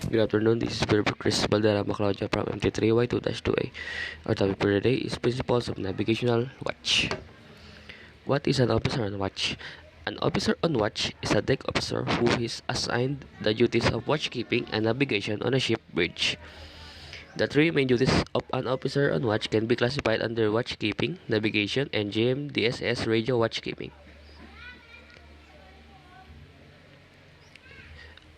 Good afternoon, this is Chris Balderrama Claudia from MT3Y2-2A. Our topic for today is Principles of Navigational Watch. What is an officer on watch? An officer on watch is a deck officer who is assigned the duties of watchkeeping and navigation on a ship bridge. The three main duties of an officer on watch can be classified under watchkeeping, navigation, and GMDSS radio watchkeeping.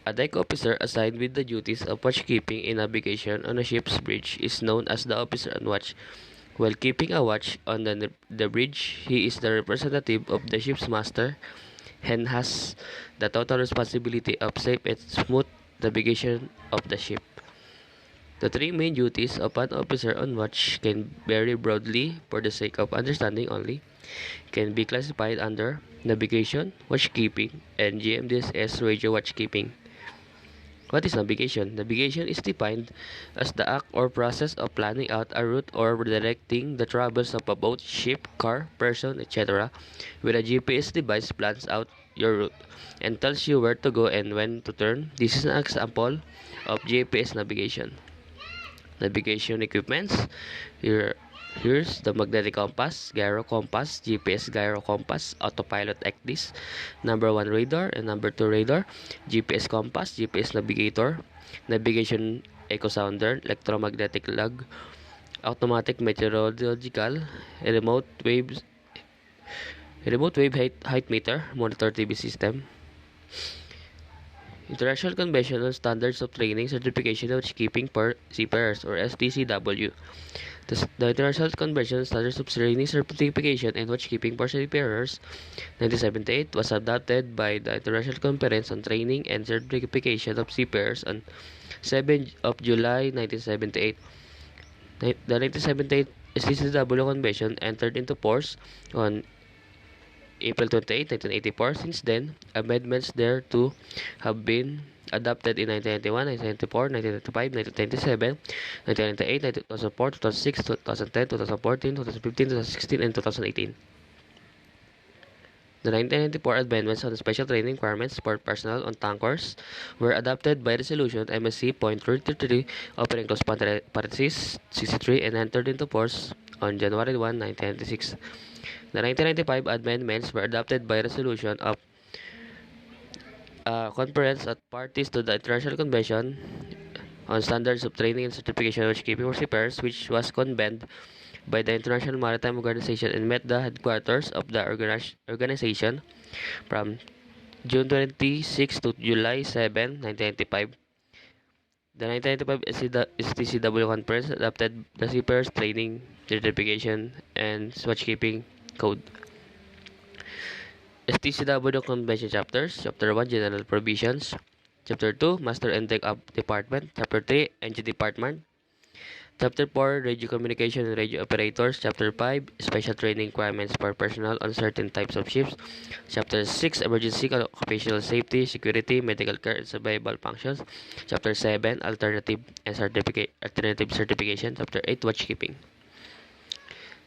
A deck officer assigned with the duties of watchkeeping and navigation on a ship's bridge is known as the officer on watch. While keeping a watch on the bridge, he is the representative of the ship's master and has the total responsibility of safe and smooth navigation of the ship. The three main duties of an officer on watch can vary broadly for the sake of understanding only, can be classified under navigation, watchkeeping, and GMDSS radio watchkeeping. What is navigation? Navigation is defined as the act or process of planning out a route or directing the travels of a boat, ship, car, person, etc. With a GPS device plans out your route and tells you where to go and when to turn. This is an example of GPS navigation. Navigation equipments. Here's the magnetic compass, gyro compass, GPS gyro compass, autopilot ECDIS, number 1 radar and number 2 radar, GPS compass, GPS navigator, navigation echo sounder, electromagnetic log, automatic meteorological, remote wave height meter, monitor TV system. International Convention on Standards of Training Certification of Keeping per Seafarers or STCW. The International Convention on Standards of Training Certification and Watchkeeping for Seafarers 1978 was adopted by the International Conference on Training and Certification of Seafarers on 7 of July 1978. The 1978 STCW Convention entered into force on April 28, 1984. Since then, amendments thereto have been adopted in 1991, 1994, 1995, 1997, 1998, 2004, 2006, 2010, 2014, 2015, 2016, and 2018. The 1994 amendments on the special training requirements for personnel on tankers were adopted by Resolution MSC.33, opening close parenthesis 63, and entered into force on January 1, 1996. The 1995 amendments were adopted by resolution of conference of parties to the International Convention on Standards of Training and Certification of Watchkeeping for Seafarers, which was convened by the International Maritime Organization and met the headquarters of the organization from June 26 to July 7, 1995. The 1995 STCW Conference adopted the Seafarers Training, Certification, and Watchkeeping Code. STCW Convention Chapters. Chapter 1, General Provisions. Chapter 2, Master and Deck Department. Chapter 3, Engine Department. Chapter 4, Radio Communication and Radio Operators. Chapter 5, Special Training Requirements for Personnel on Certain Types of Ships. Chapter 6, Emergency Occupational Safety, Security, Medical Care, and Survival Functions. Chapter 7, Alternative Certification. Chapter 8, Watchkeeping.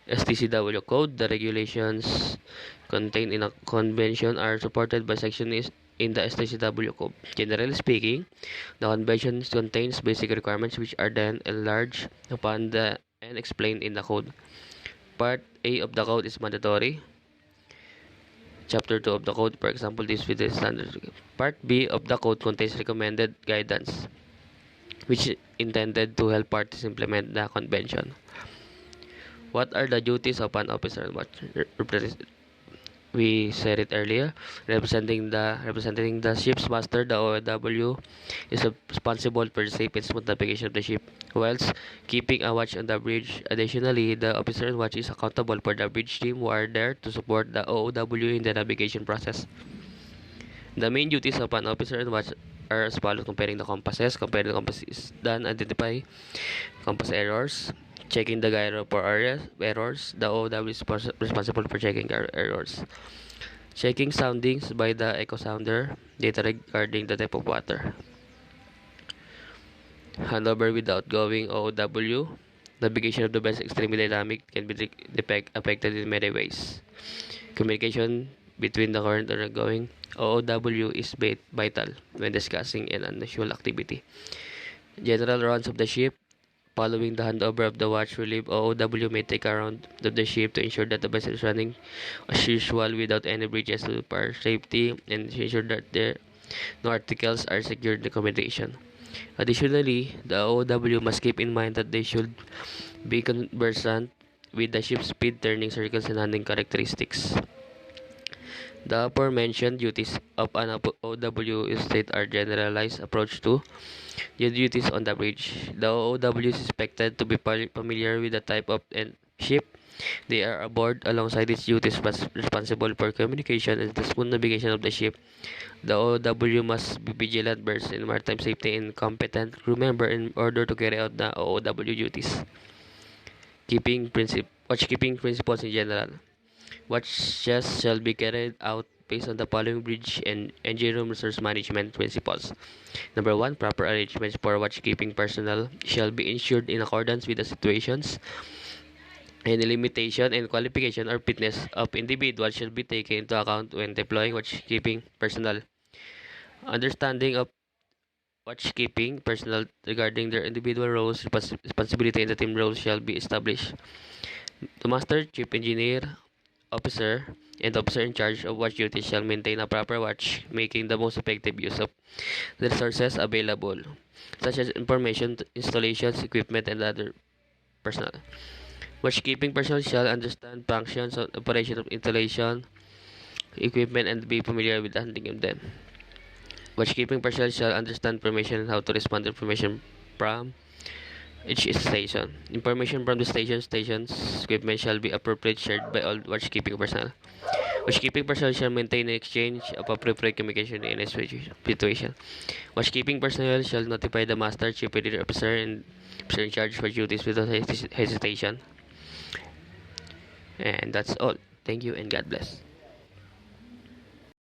STCW Code. The regulations contained in a convention are supported by sections in the STCW Code. Generally speaking, the convention contains basic requirements which are then enlarged upon and explained in the code. Part A of the code is mandatory. Chapter 2 of the code, for example, this with the standards. Part B of the code contains recommended guidance which is intended to help parties implement the convention. What are the duties of an officer on watch? We said it earlier. Representing the ship's master, the OW is responsible for the safe and smooth navigation of the ship, whilst keeping a watch on the bridge. Additionally, the officer on watch is accountable for the bridge team who are there to support the OW in the navigation process. The main duties of an officer on watch are as follows: comparing the compasses. Comparing the compasses done, identify compass errors, checking the gyro for errors. The OW is responsible for checking errors. Checking soundings by the echo sounder, data regarding the type of water. Handover with the outgoing OW. Navigation of the vessel extremely dynamic, can be affected in many ways. Communication between the current and ongoing OOW is vital when discussing an unusual activity. General runs of the ship. Following the handover of the watch relief, OOW may take a round of the ship to ensure that the vessel is running as usual without any breaches to power safety and ensure that no articles are secured in the accommodation. Additionally, the OOW must keep in mind that they should be conversant with the ship's speed, turning circles, and handling characteristics. The aforementioned duties of an OOW state are generalized approach to the duties on the bridge. The OOW is expected to be familiar with the type of ship they are aboard alongside its duties responsible for communication and the smooth navigation of the ship. The OOW must be vigilant, versed in maritime safety, and competent crew member in order to carry out the OOW duties. Watchkeeping principles in general. Watches shall be carried out based on the following bridge and engine room resource management principles. Number 1, proper arrangements for watchkeeping personnel shall be ensured in accordance with the situations. Any limitation and qualification or fitness of individuals shall be taken into account when deploying watchkeeping personnel. Understanding of watchkeeping personnel regarding their individual roles, responsibility, and the team roles shall be established. The master, chief engineer, officer, and officer in charge of watch duty shall maintain a proper watch, making the most effective use of the resources available, such as information, installations, equipment, and other personnel. Watchkeeping personnel shall understand functions of operation of installation, equipment, and be familiar with handling of them. Watchkeeping personnel shall understand information and how to respond to information from each station. Information from the station's equipment shall be appropriately shared by all watchkeeping personnel. Watchkeeping personnel shall maintain an exchange of appropriate communication in a situation. Watchkeeping personnel shall notify the master, chief engineer officer, and officer in charge for duties without hesitation. And that's all. Thank you and God bless.